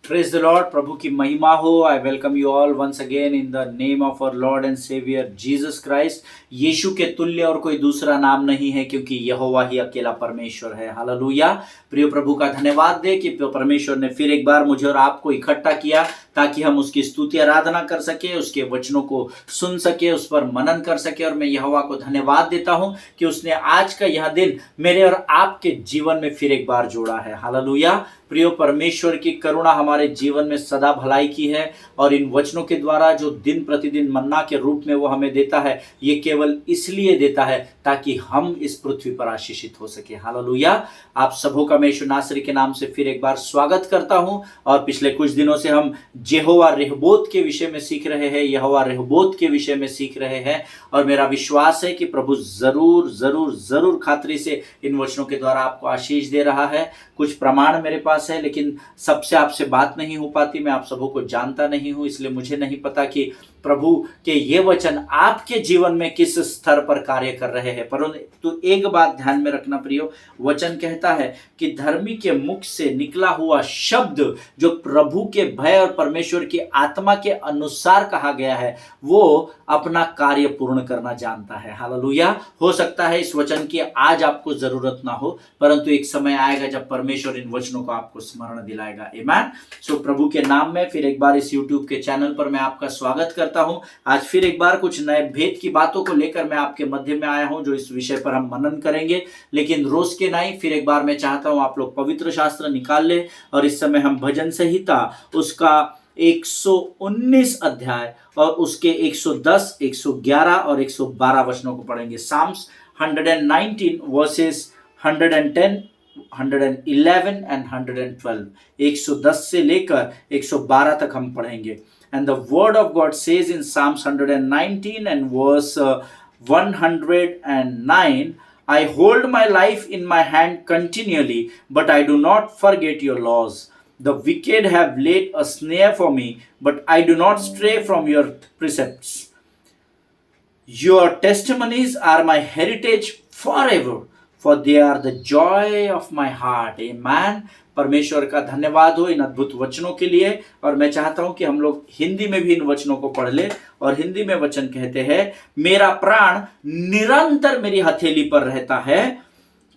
Praise the Lord, प्रभु की महिमा हो। I welcome you all once again in the name of our Lord and Savior Jesus Christ। यीशु के तुल्य और कोई दूसरा नाम नहीं है, क्योंकि यहोवा ही अकेला परमेश्वर है। हालेलुया। प्रिय प्रभु का धन्यवाद दे कि परमेश्वर ने फिर एक बार मुझे और आपको इकट्ठा किया ताकि हम उसकी स्तुति आराधना कर सके, उसके वचनों को सुन सके, उस पर मनन कर सके। और मैं यहोवा को धन्यवाद देता हूं कि उसने आज का यह दिन मेरे और आपके जीवन में फिर एक बार जोड़ा है। हालेलुया। प्रियो, परमेश्वर की करुणा हमारे जीवन में सदा भलाई की है, और इन वचनों के द्वारा जो दिन प्रतिदिन मन्ना के रूप में वो हमें देता है, ये केवल इसलिए देता है ताकि हम इस पृथ्वी पर आशीषित हो सके। हालेलुया। आप सबों का मैं यीशु नासरी के नाम से फिर एक बार स्वागत करता हूं। और पिछले कुछ दिनों से हम यहोवा रेहबोत के विषय में सीख रहे हैं, यहोवा रेहबोत के विषय में सीख रहे हैं। और मेरा विश्वास है कि प्रभु जरूर जरूर जरूर खातरी से इन वचनों के द्वारा आपको आशीष दे रहा है। कुछ प्रमाण मेरे पास है, लेकिन सबसे आपसे बात नहीं हो पाती। मैं आप सबों को जानता नहीं हूं, इसलिए मुझे नहीं पता कि प्रभु के ये वचन आपके जीवन में किस स्तर पर कार्य कर रहे हैं। परंतु एक बात ध्यान में रखना प्रियो, वचन कहता है कि धर्मी के मुख से निकला हुआ शब्द जो प्रभु के भय और परमेश्वर की आत्मा के अनुसार कहा गया है, वो अपना कार्य पूर्ण करना जानता है। हालेलुया। हो सकता है इस वचन की आज आपको जरूरत ना हो, परंतु एक समय आएगा जब परमेश्वर इन वचनों को आपको स्मरण दिलाएगा। आमीन। सो प्रभु के नाम में फिर एक बार इस यूट्यूब के चैनल पर मैं आपका स्वागत करता हूं। आज फिर एक बार कुछ नए भेद की बातों को लेकर मैं आपके मध्य में आया हूं, जो इस विषय पर हम मनन करेंगे। लेकिन रोज के नहीं, फिर एक बार मैं चाहता हूं आप लोग पवित्र शास्त्र निकाल ले, और इस समय हम भजन संहिता उसका 119 अध्याय और उसके 110, 111 और 112 वचनों को पढ़ेंगे। साम्स 119 वर्सेस 110, 111 एंड 112, 110 से लेकर 112 तक हम पढ़ेंगे। And the word of God says in Psalms 119 and verse 109, I hold my life in my hand continually, but I do not forget your laws. The wicked have laid a snare for me, but I do not stray from your precepts. Your testimonies are my heritage forever, for they are the joy of my heart. Amen. परमेश्वर का धन्यवाद हो इन अद्भुत वचनों के लिए। और मैं चाहता हूं कि हम लोग हिंदी में भी इन वचनों को पढ़ ले। और हिंदी में वचन कहते हैं, मेरा प्राण निरंतर मेरी हथेली पर रहता है,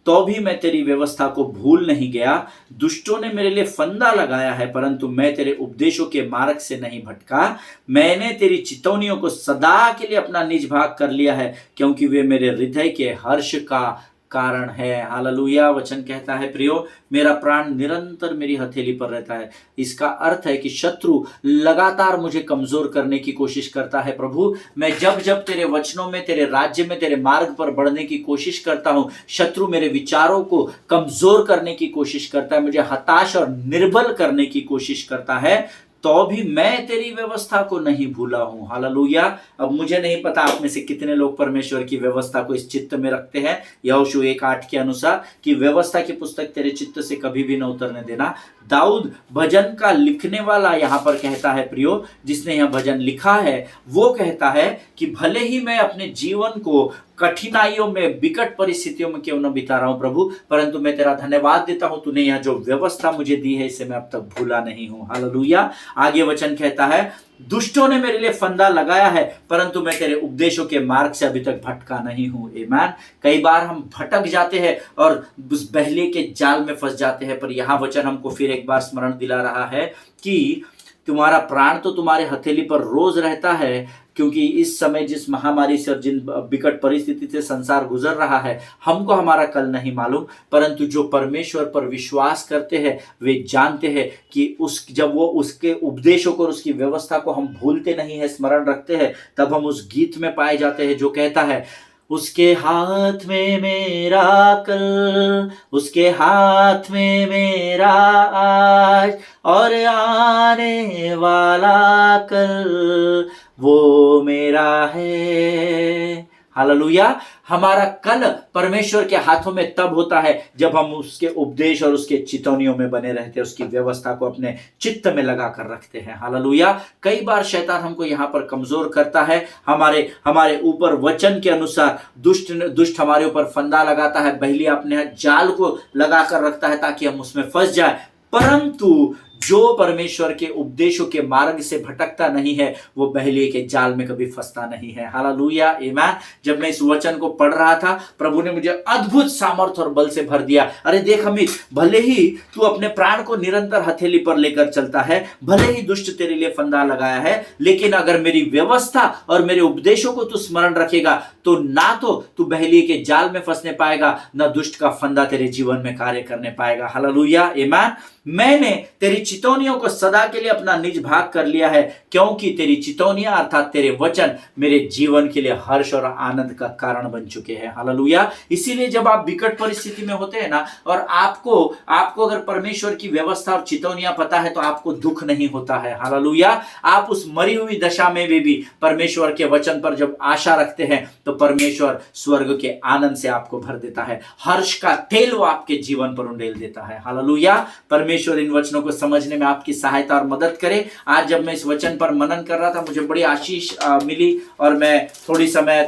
तो भी मैं तेरी व्यवस्था को भूल नहीं गया। दुष्टों ने मेरे लिए फंदा लगाया है, परंतु मैं तेरे उपदेशों के मार्ग से नहीं भटका। मैंने तेरी चितौनियों को सदा के लिए अपना निज भाग कर लिया है, क्योंकि वे मेरे हृदय के हर्ष का कारण है। हालेलुया। वचन कहता है प्रियो, मेरा प्राण निरंतर मेरी हथेली पर रहता है। इसका अर्थ है कि शत्रु लगातार मुझे कमजोर करने की कोशिश करता है। प्रभु, मैं जब जब तेरे वचनों में, तेरे राज्य में, तेरे मार्ग पर बढ़ने की कोशिश करता हूं, शत्रु मेरे विचारों को कमजोर करने की कोशिश करता है, मुझे हताश और निर्बल करने की कोशिश करता है, तो भी मैं तेरी व्यवस्था को नहीं भूला हूं। हालेलुया। अब मुझे नहीं पता आप में से कितने लोग परमेश्वर की व्यवस्था को इस चित्त में रखते हैं। यहोशू 1:8 के अनुसार कि व्यवस्था की पुस्तक तेरे चित्त से कभी भी न उतरने देना। दाऊद भजन का लिखने वाला यहां पर कहता है प्रियो, जिसने यह भजन लिखा है, वो कहता है कि भले ही मैं अपने जीवन को कठिनाइयों में, विकट परिस्थितियों में क्यों न बिता रहा हूं प्रभु, परंतु मैं तेरा धन्यवाद देता हूं, तूने यह जो व्यवस्था मुझे दी है, इसे मैं अब तक भूला नहीं हूं। हालेलुया। आगे वचन कहता है, दुष्टों ने मेरे लिए फंदा लगाया है, परंतु मैं तेरे उपदेशों के मार्ग से अभी तक भटका नहीं हूं। आमीन। कई बार हम भटक जाते हैं और उस बहले के जाल में फंस जाते हैं, पर यहां वचन हमको फिर एक बार स्मरण दिला रहा है कि तुम्हारा प्राण तो तुम्हारे हथेली पर रोज रहता है, क्योंकि इस समय जिस महामारी से, जिन विकट परिस्थिति से संसार गुजर रहा है, हमको हमारा कल नहीं मालूम, परंतु जो परमेश्वर पर विश्वास करते हैं वे जानते हैं कि जब वो उसके उपदेशों को और उसकी व्यवस्था को हम भूलते नहीं है, स्मरण रखते हैं, तब हम उस गीत में पाए जाते हैं जो कहता है, उसके हाथ में मेरा कल, उसके हाथ में मेरा आज, और आने वाला कल वो मेरा है। हालेलुया। हमारा कल परमेश्वर के हाथों में तब होता है जब हम उसके उपदेश और उसके चितौनियों में बने रहते हैं, उसकी व्यवस्था को अपने चित्त में लगा कर रखते हैं। हालेलुया। कई बार शैतान हमको यहाँ पर कमजोर करता है, हमारे ऊपर वचन के अनुसार दुष्ट हमारे ऊपर फंदा लगाता है, बहली अपने जाल को लगा कर रखता है ताकि हम उसमें फंस जाए। परंतु जो परमेश्वर के उपदेशों के मार्ग से भटकता नहीं है वो बहेलिए के जाल में कभी फंसता नहीं है। हालेलुया, आमीन। जब मैं इस वचन को पढ़ रहा था, प्रभु ने मुझे अद्भुत सामर्थ और बल से भर दिया। अरे देख अमित, भले ही तू अपने प्राण को निरंतर हथेली पर लेकर चलता है, भले ही दुष्ट तेरे लिए फंदा लगाया है, लेकिन अगर मेरी व्यवस्था और मेरे उपदेशों को तू स्मरण रखेगा तो ना तो तू बहेलिए के जाल में फंसने पाएगा, ना दुष्ट का फंदा तेरे जीवन में कार्य करने पाएगा। हालेलुया, आमीन। मैंने तेरी चितौनियों को सदा के लिए अपना निज भाग कर लिया है, क्योंकि तेरी चितौनियां अर्थात तेरे वचन मेरे जीवन के लिए हर्ष और आनंद का कारण बन चुके हैं। हालेलुया। इसीलिए जब आप विकट परिस्थिति में होते हैं ना, और आपको आपको अगर परमेश्वर की व्यवस्था और चितौनियां पता है तो आपको दुख नहीं होता है। हालेलुया। आप उस मरी हुई दशा में भी परमेश्वर के वचन पर जब आशा रखते हैं तो परमेश्वर स्वर्ग के आनंद से आपको भर देता है, हर्ष का तेल वो आपके जीवन पर उंडेल देता है। हालेलुया। परमेश्वर इन वचनों को समझने में आपकी सहायता और मदद करे। आज जब मैं इस वचन पर मनन कर रहा था, मुझे बड़ी आशीष मिली, और मैं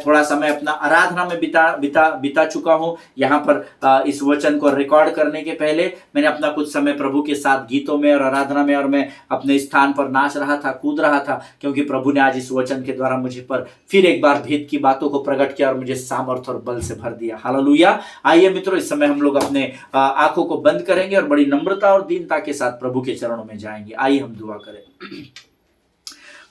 थोड़ा समय अपना आराधना में बिता चुका हूं। यहाँ पर इस वचन को रिकॉर्ड करने के पहले मैंने अपना कुछ समय प्रभु के साथ गीतों में और आराधना में, और मैं अपने स्थान पर नाच रहा था, कूद रहा था, क्योंकि प्रभु ने आज इस वचन के द्वारा मुझे पर फिर एक बार भेद की बातों को प्रकट किया और मुझे सामर्थ और बल से भर दिया। हालेलुया। आइए मित्रों, इस समय हम लोग अपने आंखों को बंद करेंगे और बड़ी नम्रता और दीनता के साथ प्रभु के चरणों में जाएंगे। आइए हम दुआ करें।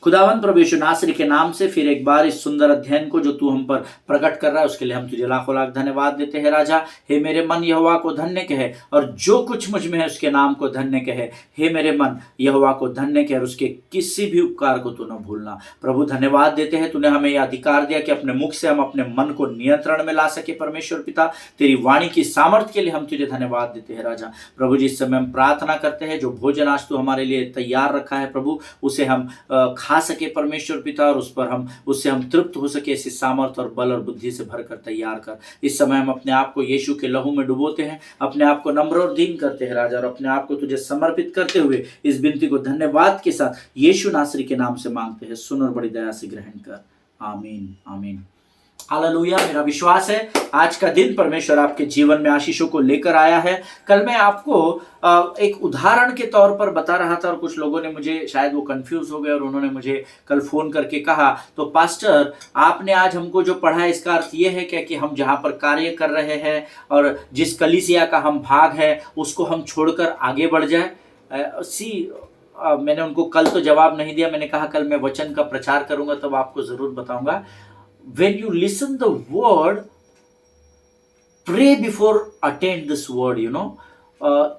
खुदावन प्रभु यीशु नासरी के नाम से फिर एक बार इस सुंदर अध्ययन को जो तू हम पर प्रकट कर रहा है उसके लिए हम तुझे लाखों लाख धन्यवाद देते हैं। राजा, हे मेरे मन यहोवा को धन्य कहे, और जो कुछ मुझ में है उसके नाम को धन्य कहे। हे मेरे मन यहोवा को धन्य कहे, और उसके किसी भी उपकार को तू न भूलना। प्रभु धन्यवाद देते हैं, तूने हमें यह अधिकार दिया कि अपने मुख से हम अपने मन को नियंत्रण में ला सके। परमेश्वर पिता, तेरी वाणी की सामर्थ्य के लिए हम तुझे धन्यवाद देते हैं। राजा प्रभु जी, इस समय हम प्रार्थना करते हैं, जो भोजन आज तू हमारे लिए तैयार रखा है प्रभु, उसे हम खा सके परमेश्वर पिता, और उससे हम तृप्त हो सके। ऐसी सामर्थ और बल और बुद्धि से भरकर तैयार कर। इस समय हम अपने आप को यीशु के लहू में डुबोते हैं, अपने आप को नम्र और दीन करते हैं राजा, और अपने आप को तुझे समर्पित करते हुए इस विनती को धन्यवाद के साथ यीशु नासरी के नाम से मांगते हैं। सुन और बड़ी दया से ग्रहण कर। आमीन, आमीन। हालेलुया। मेरा विश्वास है आज का दिन परमेश्वर आपके जीवन में आशीषों को लेकर आया है। कल मैं आपको एक उदाहरण के तौर पर बता रहा था, और कुछ लोगों ने मुझे, शायद वो कंफ्यूज हो गए, और उन्होंने मुझे कल फोन करके कहा, तो पास्टर आपने आज हमको जो पढ़ा है इसका अर्थ ये है क्या कि हम जहाँ पर कार्य कर रहे हैं और जिस कलीसिया का हम भाग है उसको हम छोड़कर आगे बढ़ जाए? मैंने उनको कल तो जवाब नहीं दिया। मैंने कहा कल मैं वचन का प्रचार करूंगा तब आपको जरूर बताऊंगा। When you listen the word, pray before attend this word,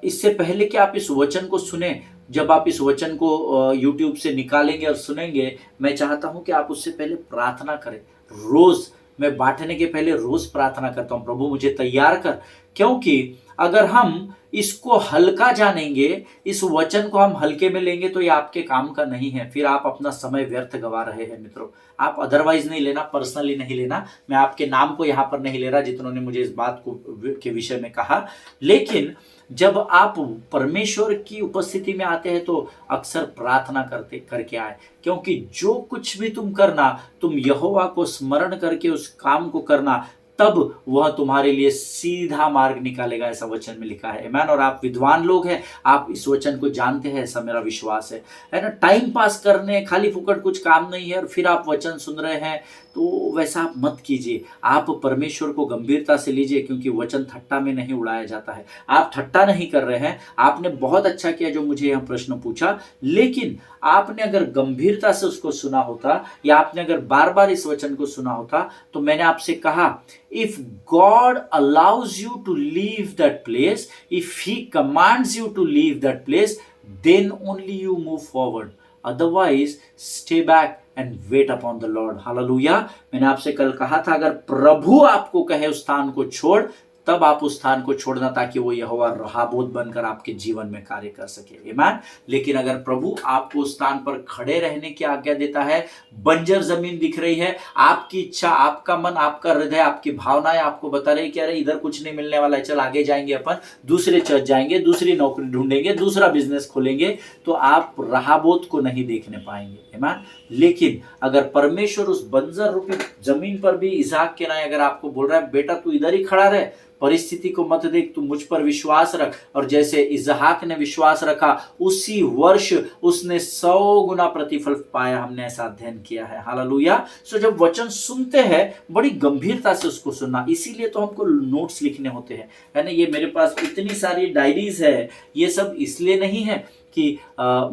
इससे पहले कि आप इस वचन को सुने, जब आप इस वचन को YouTube से निकालेंगे और सुनेंगे, मैं चाहता हूं कि आप उससे पहले प्रार्थना करें। रोज मैं बांटने के पहले रोज प्रार्थना करता हूं, प्रभु मुझे तैयार कर, क्योंकि अगर हम इसको हल्का जानेंगे, इस वचन को हम हल्के में लेंगे तो ये आपके काम का नहीं है, फिर आप अपना समय व्यर्थ गवा रहे हैं। मित्रों, आप अदरवाइज नहीं लेना, पर्सनली नहीं लेना, मैं आपके नाम को यहाँ पर नहीं ले रहा जितनों ने मुझे इस बात को के विषय में कहा, लेकिन जब आप परमेश्वर की उपस्थिति में आते हैं तो अक्सर प्रार्थना करके आए, क्योंकि जो कुछ भी तुम करना, तुम यहोवा को स्मरण करके उस काम को करना, तब वह तुम्हारे लिए सीधा मार्ग निकालेगा, ऐसा वचन में लिखा है। आमीन। और आप विद्वान लोग हैं, आप इस वचन को जानते हैं, ऐसा मेरा विश्वास है ना। टाइम पास करने, खाली फुकट कुछ काम नहीं है और फिर आप वचन सुन रहे हैं, तो वैसा आप मत कीजिए। आप परमेश्वर को गंभीरता से लीजिए, क्योंकि वचन ठट्टा में नहीं उड़ाया जाता है। आप ठट्टा नहीं कर रहे हैं, आपने बहुत अच्छा किया जो मुझे यह प्रश्न पूछा, लेकिन आपने अगर गंभीरता से उसको सुना होता, या आपने अगर बार बार इस वचन को सुना होता, तो मैंने आपसे कहा, if God allows you to leave that place, if he commands you to leave that place, then only you move forward, otherwise stay back and wait upon the Lord. Hallelujah. मैंने आपसे कल कहा था, अगर प्रभु आपको कहे उस स्थान को छोड़, तब आप उस स्थान को छोड़ना, ताकि वो यहोवा रहाबोत बनकर आपके जीवन में कार्य कर सके। आमीन। लेकिन अगर प्रभु आपको उस स्थान पर खड़े रहने की आज्ञा देता है, बंजर जमीन दिख रही है, आपकी इच्छा, आपका मन, आपका हृदय, आपकी भावनाएं आपको बता रही कि अरे इधर कुछ नहीं मिलने वाला है, चल आगे जाएंगे, अपन दूसरे चर्च जाएंगे, दूसरी नौकरी ढूंढेंगे, दूसरा बिजनेस खोलेंगे, तो आप रहाबोत को नहीं देखने पाएंगे। आमीन। लेकिन अगर परमेश्वर उस बंजर रूपी जमीन पर भी इसहाक के नाम अगर आपको बोल रहा है, बेटा तू इधर ही खड़ा रहे, परिस्थिति को मत देख, तू मुझ पर विश्वास रख। और जैसे इसहाक ने विश्वास रखा, उसी वर्ष उसने 100 गुना प्रतिफल पाया। हमने ऐसा अध्ययन किया है। हालेलुया। सो जब वचन सुनते हैं बड़ी गंभीरता से उसको सुनना, इसीलिए तो हमको नोट्स लिखने होते हैं, है ना। ये मेरे पास इतनी सारी डायरीज है, ये सब इसलिए नहीं है कि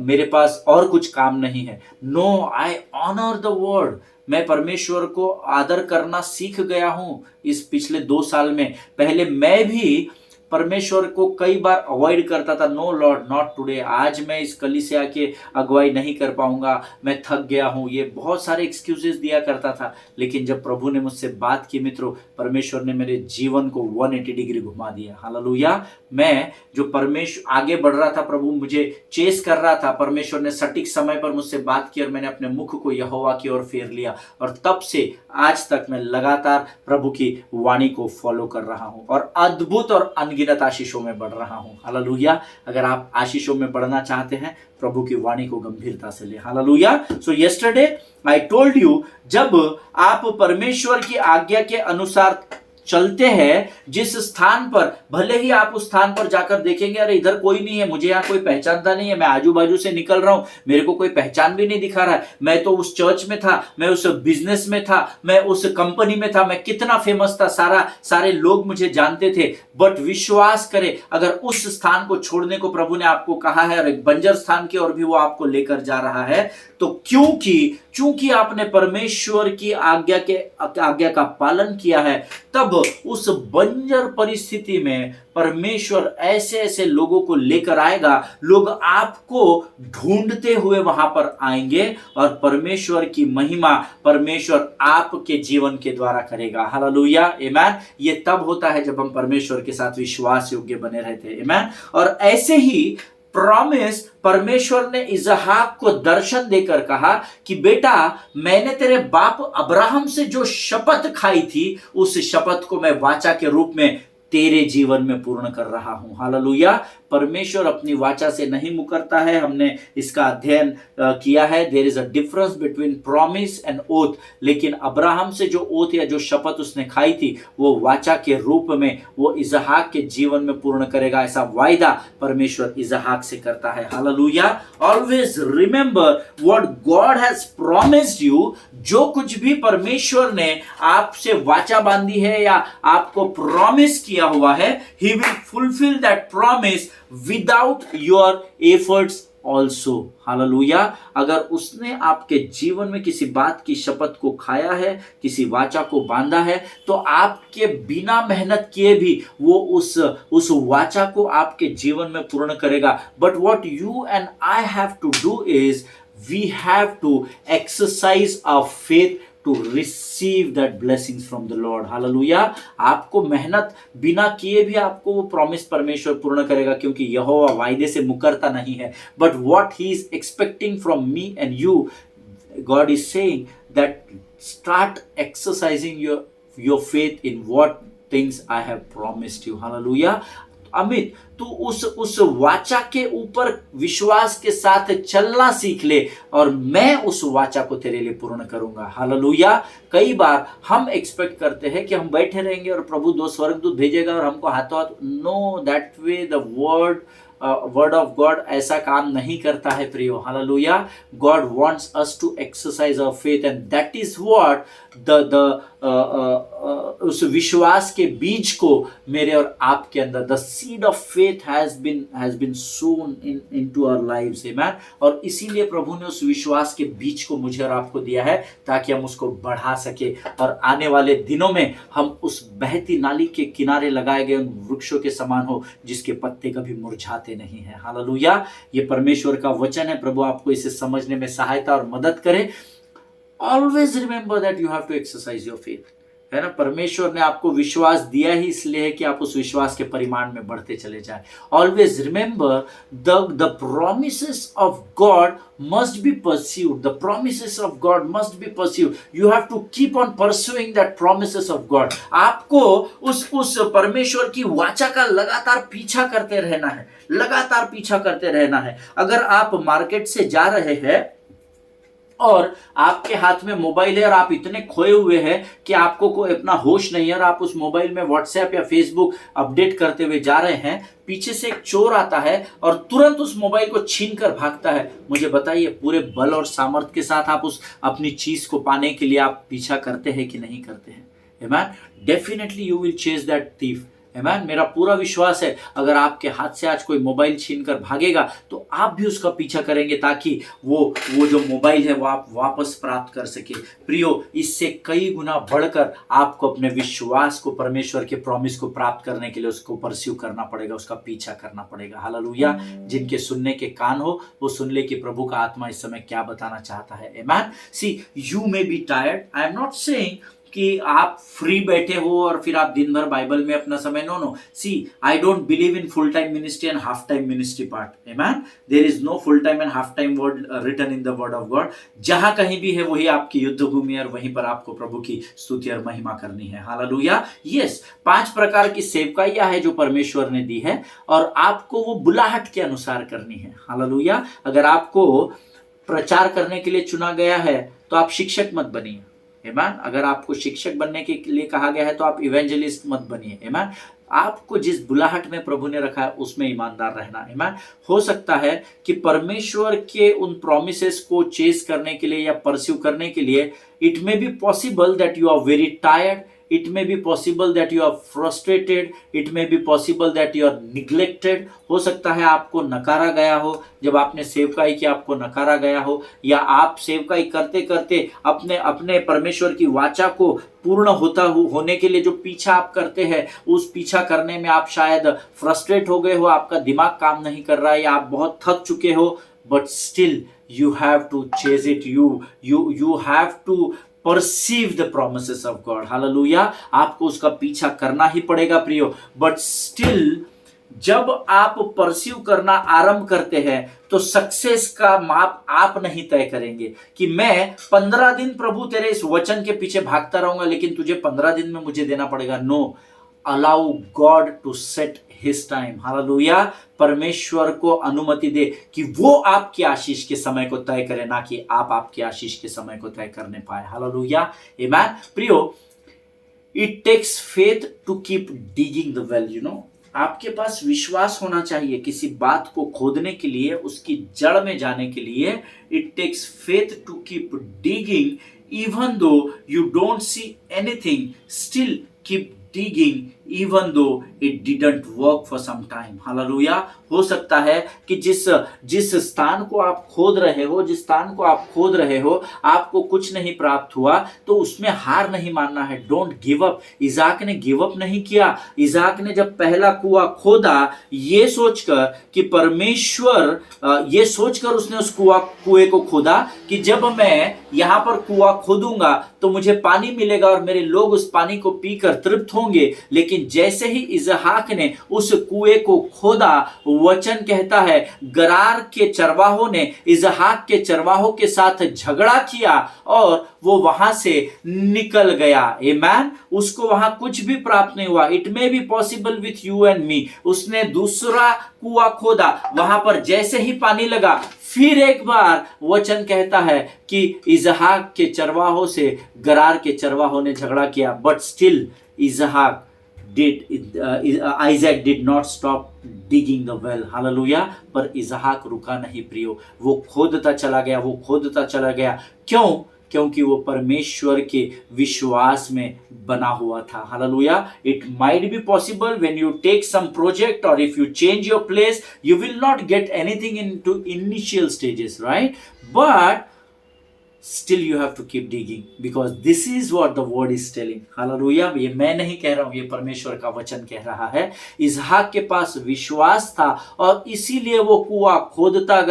मेरे पास और कुछ काम नहीं है। No, I honour the word. मैं परमेश्वर को आदर करना सीख गया हूं इस पिछले 2 साल में। पहले मैं भी परमेश्वर को कई बार अवॉइड करता था। No lord, not today. आज मैं इस कलीसिया के अगुवाई नहीं कर पाऊंगा, मैं थक गया हूं, ये बहुत सारे एक्सक्यूजेस दिया करता था। लेकिन जब प्रभु ने मुझसे बात की मित्रों, परमेश्वर ने मेरे जीवन को 180 डिग्री घुमा दिया। हालेलुया। मैं जो परमेश्वर आगे बढ़ रहा था, प्रभु मुझे चेस कर रहा था, परमेश्वर ने सटीक समय पर मुझसे बात की और मैंने अपने मुख को यहोवा की ओर फेर लिया। और तब से आज तक मैं लगातार प्रभु की वाणी को फॉलो कर रहा हूं और अद्भुत और अनगिनत आशीषों में बढ़ रहा हूं। हालेलुया। अगर आप आशीषों में बढ़ना चाहते हैं, प्रभु की वाणी को गंभीरता से ले। Hallelujah. So yesterday I told you, जब आप परमेश्वर की आज्ञा के अनुसार चलते हैं, जिस स्थान पर, भले ही आप उस स्थान पर जाकर देखेंगे अरे इधर कोई नहीं है, मुझे यहाँ कोई पहचानता नहीं है, मैं आजू बाजू से निकल रहा हूं, मेरे को कोई पहचान भी नहीं दिखा रहा है, मैं तो उस चर्च में था, मैं उस बिजनेस में था, मैं उस कंपनी में था, मैं कितना फेमस था, सारे लोग मुझे जानते थे। बट विश्वास करें, अगर उस स्थान को छोड़ने को प्रभु ने आपको कहा है और एक बंजर स्थान की ओर भी वो आपको लेकर जा रहा है, तो क्योंकि आपने परमेश्वर की आज्ञा का पालन किया है, तब उस बंजर परिस्थिति में परमेश्वर ऐसे ऐसे लोगों को लेकर आएगा, लोग आपको ढूंढते हुए वहां पर आएंगे और परमेश्वर की महिमा परमेश्वर आपके जीवन के द्वारा करेगा। हालेलुया, आमेन। ये तब होता है जब हम परमेश्वर के साथ विश्वास योग्य बने रहते हैं, आमेन। और ऐसे ही प्रॉमिस परमेश्वर ने इसहाक को दर्शन देकर कहा कि बेटा, मैंने तेरे बाप अब्राहम से जो शपथ खाई थी, उस शपथ को मैं वाचा के रूप में तेरे जीवन में पूर्ण कर रहा हूं। हालेलुया। परमेश्वर अपनी वाचा से नहीं मुकरता है। हमने इसका अध्ययन किया है। There is a difference between promise and oath. लेकिन अब्राहम से जो ओथ या जो शपथ उसने खाई थी, वो वाचा के रूप में वो इसहाक के जीवन में पूर्ण करेगा। ऐसा वायदा परमेश्वर इसहाक से करता है। Hallelujah. Always remember what God has promised you. जो कुछ भी परमेश्वर ने आपसे वाचा बांधी है या आपको प्रॉमिस किया हुआ है, he will fulfill that promise without your efforts also. Hallelujah. अगर उसने आपके जीवन में किसी बात की शपथ को खाया है, किसी वाचा को बांधा है, तो आपके बिना मेहनत किए भी वो उस वाचा को आपके जीवन में पूर्ण करेगा। But what you and I have to do is we have to exercise our faith to receive that blessings from the Lord. Hallelujah. आपको मेहनत बिना किए भी आपको वो प्रॉमिस परमेश्वर पूर्ण करेगा, क्योंकि यहोवा वायदे से मुकरता नहीं है। But what he is expecting from me and you, God is saying that start exercising your faith in what things I have promised you. Hallelujah. Amit, तू उस वाचा के ऊपर विश्वास के साथ चलना सीख ले और मैं उस वाचा को तेरे लिए पूर्ण करूंगा। हालेलुया। कई बार हम एक्सपेक्ट करते हैं कि हम बैठे रहेंगे और प्रभु 2 स्वर्गदूत भेजेगा और हमको हाथों हाथ, no, that way the word of God ऐसा काम नहीं करता है प्रियो। Hallelujah. God wants us to exercise our faith and that is what उस विश्वास के बीज को मेरे और आपके अंदर, the seed of faith has been sown into our lives, amen. और इसीलिए प्रभु ने उस विश्वास के बीज को मुझे और आपको दिया है ताकि हम उसको बढ़ा सके और आने वाले दिनों में हम उस बहती नाली के किनारे लगाए गए उन वृक्षों के समान हो जिसके पत्ते कभी मुरझाते नहीं है। हालेलुया। ये परमेश्वर का वचन है। प्रभु आपको इसे समझने में सहायता और मदद करे। Always remember that you have to exercise your faith, है ना। परमेश्वर ने आपको विश्वास दिया ही इसलिए है कि आप उस विश्वास के परिमाण में बढ़ते चले जाएं। Always remember the promises of God must be pursued. The promises of God must be pursued. You have to keep on pursuing that promises of God. आपको उस परमेश्वर की वाचा का लगातार पीछा करते रहना है, लगातार पीछा करते रहना है। अगर आप मार्केट से जा रहे हैं और आपके हाथ में मोबाइल है और आप इतने खोए हुए हैं कि आपको कोई अपना होश नहीं है और आप उस मोबाइल में व्हाट्सएप या फेसबुक अपडेट करते हुए जा रहे हैं, पीछे से एक चोर आता है और तुरंत उस मोबाइल को छीन कर भागता है। मुझे बताइए, पूरे बल और सामर्थ्य के साथ आप उस अपनी चीज को पाने के लिए आप पीछा करते हैं कि नहीं करते हैं? Amen? Definitely you will chase that thief. Amen? मेरा पूरा विश्वास है, अगर आपके हाथ से आज कोई मोबाइल छीन कर भागेगा तो आप भी उसका पीछा करेंगे, ताकि वो जो मोबाइल है वो आप वापस प्राप्त कर सके। प्रियो, इससे कई गुना बढ़कर आपको अपने विश्वास को, परमेश्वर के प्रॉमिस को प्राप्त करने के लिए उसको परस्यू करना पड़ेगा, उसका पीछा करना पड़ेगा। हालेलुया। जिनके सुनने के कान हो वो सुन ले कि प्रभु का आत्मा इस समय क्या बताना चाहता है। Amen. See, you may be tired, I am not saying कि आप फ्री बैठे हो और फिर आप दिन भर बाइबल में अपना समय, no. See, I don't believe in full time ministry and half time ministry part. Amen. There is no full time and half time word written in the word of God. जहां कहीं भी है वही आपकी युद्ध भूमि है और वहीं पर आपको प्रभु की स्तुति और महिमा करनी है। हालेलुया। यस, 5 प्रकार की सेवकाइयां है जो परमेश्वर ने दी है और आपको वो बुलाहट के अनुसार करनी है। हालेलुया। अगर आपको प्रचार करने के लिए चुना गया है तो आप शिक्षक मत बनिए। आमेन। अगर आपको शिक्षक बनने के लिए कहा गया है तो आप इवेंजलिस्ट मत बनिए। आमेन। आपको जिस बुलाहट में प्रभु ने रखा है उसमें ईमानदार रहना। आमेन। हो सकता है कि परमेश्वर के उन प्रोमिसेस को चेस करने के लिए या परस्यू करने के लिए it may be possible that you are very tired, it may be possible that you are frustrated, it may be possible that you are neglected। हो सकता है आपको नकारा गया हो, जब आपने सेवकाई की आपको नकारा गया हो, या आप सेवकाई करते करते अपने अपने परमेश्वर की वाचा को पूर्ण होने के लिए जो पीछा आप करते हैं, उस पीछा करने में आप शायद फ्रस्ट्रेट हो गए हो, आपका दिमाग काम नहीं कर रहा है या आप बहुत थक चुके हो, but still you have to chase it, you have to perceive the promises of God। Hallelujah. आपको उसका पीछा करना ही पड़ेगा प्रियो। बट स्टिल जब आप परस्यू करना आरंभ करते हैं तो सक्सेस का माप आप नहीं तय करेंगे कि मैं 15 दिन प्रभु तेरे इस वचन के पीछे भागता रहूंगा लेकिन तुझे 15 दिन में मुझे देना पड़ेगा। No, allow God to set his time. Hallelujah. परमेश्वर को अनुमति दे कि वो आपकी आशीष के समय को तय करे, ना कि आप आपकी आशीष के समय को तय करने पाए। हालेलुया। आमेन। प्रियो, it takes faith to keep digging the well. आपके पास विश्वास होना चाहिए किसी बात को खोदने के लिए, उसकी जड़ में जाने के लिए। It takes faith to keep digging even though you don't see anything, still keep digging even though it didn't work for some time। Hallelujah. हो सकता है कि जिस स्थान को आप खोद रहे हो, जिस स्थान को आप खोद रहे हो, आपको कुछ नहीं प्राप्त हुआ तो उसमें हार नहीं मानना है। Don't give up. इजाक ने गिव अप नहीं किया। इजाक ने जब पहला कुआं खोदा, ये सोचकर कि परमेश्वर, ये सोचकर उसने उस कुएं को खोदा कि जब मैं यहां पर कुआं खोदूंगा तो मुझे पानी मिलेगा और मेरे लोग उस पानी को पीकर तृप्त होंगे। लेकिन जैसे ही इसहाक ने उस कुएं को खोदा, वचन कहता है गरार के चरवाहों ने इसहाक के चरवाहों के साथ झगड़ा किया और वो वहां से निकल गया। आमेन। उसको वहां कुछ भी प्राप्त नहीं हुआ। It may be possible with you and me. उसने दूसरा कुआं खोदा, वहां पर जैसे ही पानी लगा, फिर एक बार वचन कहता है कि इसहाक के चरवाहों से गरार के चरवाहों ने झगड़ा किया, but still Isaac did not stop digging the well। Hallelujah. पर इसहाक रुका नहीं प्रियो, वो खोदता चला गया, वो खोदता चला गया। क्यों? क्योंकि वो परमेश्वर के विश्वास में बना हुआ था। Hallelujah. It might be possible when you take some project और if you change your place, you will not get anything into initial stages, right? But still you have to keep digging because this is what the word is telling। Hallelujah. ये मैं नहीं कह रहा हूं, ये परमेश्वर का वचन कह रहा है। इसहाक के पास विश्वास था और इसीलिए वो कुआं खोदता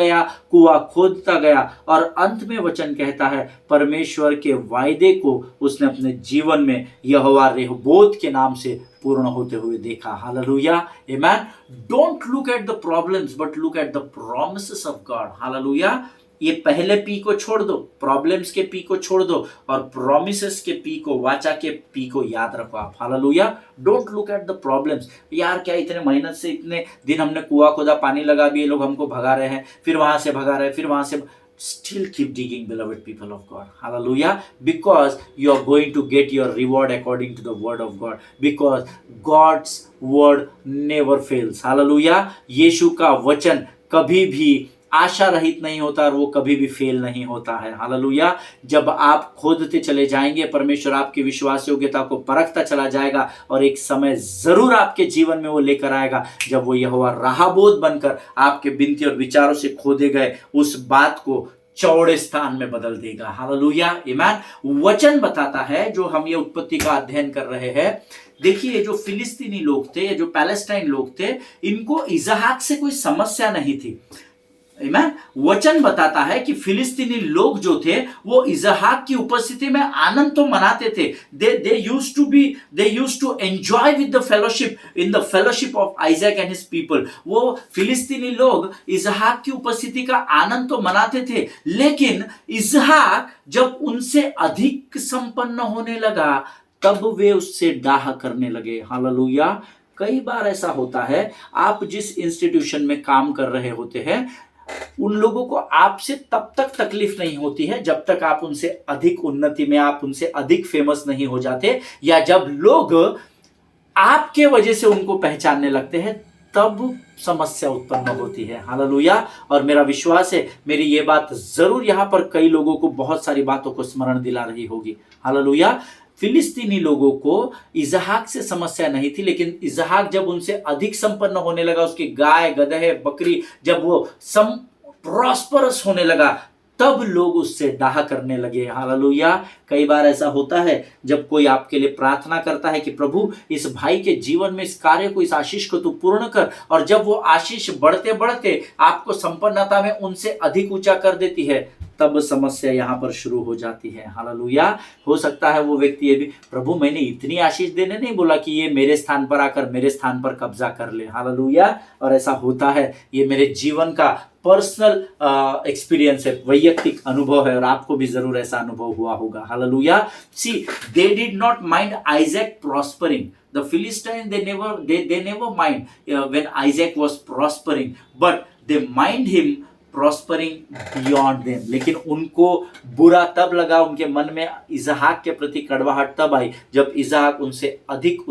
गया और अंत में वचन कहता है परमेश्वर के वायदे को उसने अपने जीवन में यहोवा रेहोबोत के नाम से पूर्ण होते हुए देखा। Hallelujah. Amen. Don't look at the problems but look at the promises of God. Hallelujah. ये पहले पी को छोड़ दो, प्रॉब्लम्स के पी को छोड़ दो और प्रोमिसेस के पी को, वाचा के पी को याद रखो आप। Hallelujah. Don't look at the problems. यार क्या इतने मेहनत से इतने दिन हमने कुआं खोदा, पानी लगा भी, ये लोग हमको भगा रहे हैं, फिर वहां से भगा रहे, फिर वहां से। still keep digging, beloved people of God. Hallelujah. Because you are going to get your reward according to the word of God. Because God's word never fails. Hallelujah. यीशु का वचन कभी भी आशा रहित नहीं होता और वो कभी भी फेल नहीं होता है। हालेलुया। जब आप खोदते चले जाएंगे, परमेश्वर आपकी विश्वास योग्यता को परखता चला जाएगा और एक समय जरूर आपके जीवन में वो लेकर आएगा जब वो यहोवा राहबोत बनकर आपके बिनती और विचारों से खोदे गए उस बात को चौड़े स्थान में बदल देगा। हालेलुया, आमीन। वचन बताता है, जो हम ये उत्पत्ति का अध्ययन कर रहे हैं, देखिए जो फिलिस्तीनी लोग थे, जो पैलेस्टाइन लोग थे, इनको इसहाक से कोई समस्या नहीं थी। आमीन। वचन बताता है कि फिलिस्तीनी लोग जो थे वो इसहाक की उपस्थिति में आनंद तो मनाते थे। they used to enjoy with the fellowship of Isaac and his people। वो फिलिस्तीनी लोग इसहाक की उपस्थिति का आनंद तो मनाते थे, लेकिन इसहाक जब उनसे अधिक संपन्न होने लगा तब वे उससे डाह करने लगे। हालेलुया। कई बार ऐसा होता है, आप जिस इंस्टीट्यूशन में काम कर रहे होते हैं उन लोगों को आपसे तब तक तकलीफ नहीं होती है जब तक आप उनसे अधिक उन्नति में, आप उनसे अधिक फेमस नहीं हो जाते, या जब लोग आपके वजह से उनको पहचानने लगते हैं तब समस्या उत्पन्न होती है। हालेलुया। और मेरा विश्वास है मेरी ये बात जरूर यहां पर कई लोगों को बहुत सारी बातों को स्मरण दिला रही होगी। हालेलुया। फिलिस्तीनी लोगों को इसहाक से समस्या नहीं थी, लेकिन इसहाक जब उनसे अधिक संपन्न होने लगा, उसकी गाय गदहे बकरी जब वो प्रॉस्परस होने लगा तब लोग उससे डाह करने लगे। हालेलुया। कई बार ऐसा होता है जब कोई आपके लिए प्रार्थना करता है कि प्रभु इस भाई के जीवन में इस कार्य को, इस आशीष को तू पूर्ण कर, और जब वो आशीष बढ़ते बढ़ते आपको संपन्नता में उनसे अधिक ऊंचा कर देती है तब समस्या यहां पर शुरू हो जाती है। हालेलुया। हो सकता है वो व्यक्ति ये भी, प्रभु मैंने इतनी आशीष देने नहीं बोला कि ये मेरे स्थान पर आकर मेरे स्थान पर कब्जा कर ले। हालेलुया। और ऐसा होता है, ये मेरे जीवन का पर्सनल एक्सपीरियंस है, वैयक्तिक अनुभव है, और आपको भी जरूर ऐसा अनुभव हुआ होगा। Hallelujah. See, they did not mind Isaac prospering. The Philistines, they never mind when Isaac was prospering, but they mind him prospering beyond them। लेकिन उनको बुरा तब लगा, उनके मन में इसहाक के प्रति कड़वाहट तब आई जब इसहाक उनसे अधिक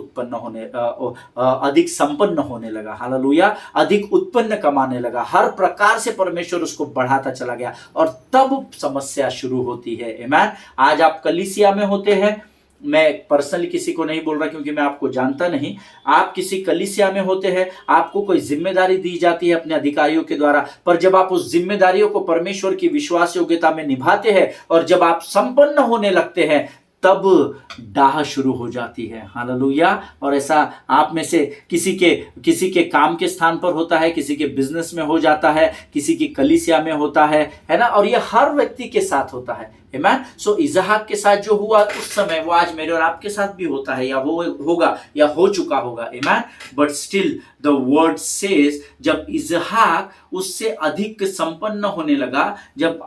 अधिक संपन्न होने लगा। हालेलुया। अधिक उत्पन्न कमाने लगा, हर प्रकार से परमेश्वर उसको बढ़ाता चला गया, और तब समस्या शुरू होती है। आमीन। आज आप कलीसिया में होते हैं, मैं पर्सनली किसी को नहीं बोल रहा क्योंकि मैं आपको जानता नहीं, आप किसी कलीसिया में होते हैं, आपको कोई जिम्मेदारी दी जाती है अपने अधिकारियों के द्वारा, पर जब आप उस जिम्मेदारियों को परमेश्वर की विश्वास योग्यता में निभाते हैं और जब आप संपन्न होने लगते हैं तब डाह शुरू हो जाती है। हालेलुया। और ऐसा आप में से किसी के काम के स्थान पर होता है, किसी के बिजनेस में हो जाता है, किसी की कलीसिया में होता है ना, और ये हर व्यक्ति के साथ होता है। आमीन। सो इसहाक के साथ जो हुआ उस समय वो आज मेरे और आपके साथ भी होता है, या होगा या हो चुका होगा। Amen. But still the word says, जब इसहाक उससे अधिक संपन्न होने लगा, जब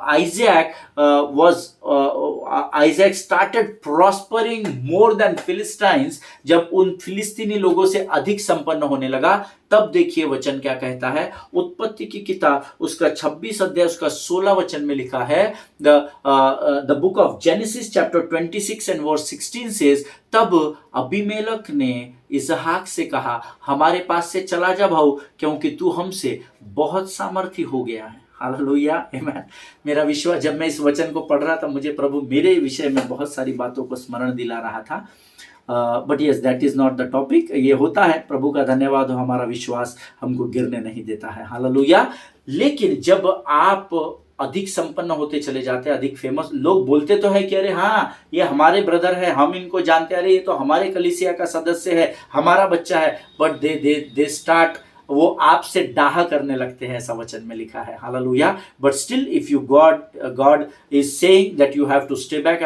Isaac started prospering more than Philistines, जब उन फिलिस्तीनी लोगों से अधिक संपन्न होने लगा, तब देखिए वचन क्या कहता है। उत्पत्ति की किताब उसका 26 अध्याय उसका 16 वचन में लिखा है, the book of Genesis chapter 26 and verse 16 says, तब अबीमेलेक ने इसहाक से कहा, हमारे पास से चला जा भाऊ, क्योंकि तू हमसे बहुत सामर्थी हो गया है। हालेलुया। आमीन। मेरा विश्वास, जब मैं इस वचन को पढ़ रहा था मुझे प्रभु मेरे विषय में बहुत सारी बातों को स्मरण दिला रहा था। But yes, that is not the topic. ये होता है, प्रभु का धन्यवाद हो, हमारा विश्वास हमको गिरने नहीं देता है। हालेलुया। लेकिन जब आप अधिक संपन्न होते चले जाते हैं, अधिक फेमस, लोग बोलते तो है कि अरे हाँ ये हमारे ब्रदर है, हम इनको जानते हैं, अरे ये तो हमारे कलीसिया का सदस्य है, हमारा बच्चा है, बट दे स्टार्ट, वो आपसे डाह करने लगते हैं, ऐसा वचन में लिखा है। Hallelujah. But still if you God is saying that you have to stay back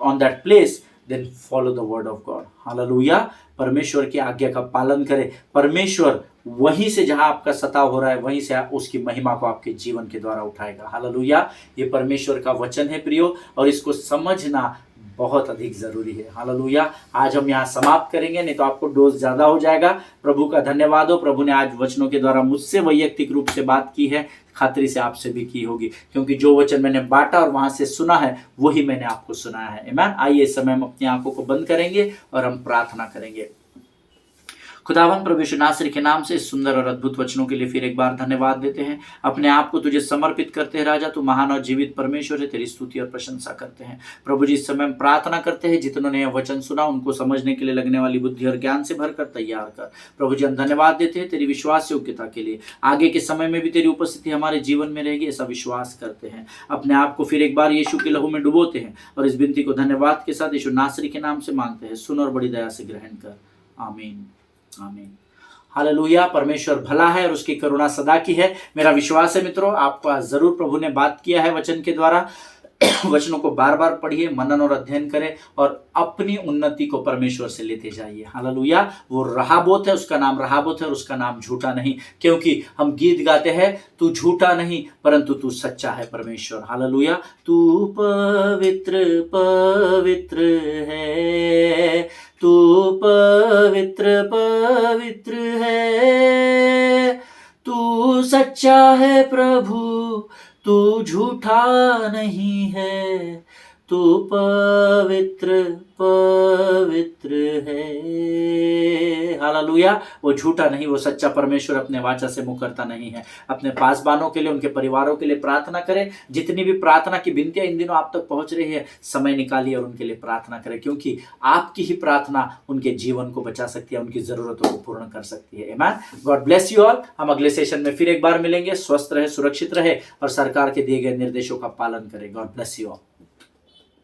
on that place, then follow the word of God. Hallelujah. परमेश्वर की आज्ञा का पालन करें। परमेश्वर वहीं से, जहां आपका सताव हो रहा है, वहीं से उसकी महिमा को आपके जीवन के द्वारा उठाएगा। हालेलुया। ये परमेश्वर का वचन है प्रियो, और इसको समझना बहुत अधिक ज़रूरी है। हालेलुया। आज हम यहाँ समाप्त करेंगे, नहीं तो आपको डोज ज़्यादा हो जाएगा। प्रभु का धन्यवाद हो, प्रभु ने आज वचनों के द्वारा मुझसे वैयक्तिक रूप से बात की है, खातरी से आपसे भी की होगी, क्योंकि जो वचन मैंने बांटा और वहाँ से सुना है वही मैंने आपको सुनाया है। आमीन। आइए इस समय हम अपनी आंखों को बंद करेंगे और हम प्रार्थना करेंगे। खुदावन प्रभु यीशु नासरी के नाम से इस सुंदर और अद्भुत वचनों के लिए फिर एक बार धन्यवाद देते हैं। अपने आप को तुझे समर्पित करते हैं राजा, तू महान और जीवित परमेश्वर है, तेरी स्तुति और प्रशंसा करते हैं। प्रभु जी, इस समय हम प्रार्थना करते हैं जितनों ने यह वचन सुना उनको समझने के लिए लगने वाली बुद्धि और ज्ञान से भरकर तैयार कर। प्रभु जी, हम धन्यवाद देते हैं तेरी विश्वास योग्यता के लिए। आगे के समय में भी तेरी उपस्थिति हमारे जीवन में रहेगी, ऐसा विश्वास करते हैं। अपने आप को फिर एक बार यीशु के लहू में डुबोते हैं और इस विनती को धन्यवाद के साथ यीशु नासरी के नाम से मांगते हैं। सुन और बड़ी दया से ग्रहण कर। आमीन, आमीन। हालेलुया। परमेश्वर भला है और उसकी करुणा सदा की है। मेरा विश्वास है मित्रों, आपका जरूर प्रभु ने बात किया है वचन के द्वारा। वचनों को बार बार पढ़िए, मनन और अध्ययन करें और अपनी उन्नति को परमेश्वर से लेते जाइए। हालेलुया। वो रहाबोत है, उसका नाम रहाबोत है और उसका नाम झूठा नहीं, क्योंकि हम गीत गाते हैं, तू झूठा नहीं परंतु तू सच्चा है परमेश्वर। हालेलुया। तू पवित्र पवित्र है, तू पवित्र पवित्र है, तू सच्चा है प्रभु, तू झूठा नहीं है, तू पवित्र पवित्र है। हालेलुया। वो झूठा नहीं, वो सच्चा परमेश्वर अपने वाचा से मुँह करता नहीं है। अपने पासबानों के लिए, उनके परिवारों के लिए प्रार्थना करें। जितनी भी प्रार्थना की विनतियां इन दिनों आप तक पहुंच रही है, समय निकालिए और उनके लिए प्रार्थना करें, क्योंकि आपकी ही प्रार्थना उनके जीवन को बचा सकती है, उनकी जरूरतों को पूर्ण कर सकती है। आमीन। God bless you all. हम अगले सेशन में फिर एक बार मिलेंगे। स्वस्थ रहे, सुरक्षित रहे और सरकार के दिए गए निर्देशों का पालन करें। God bless you all.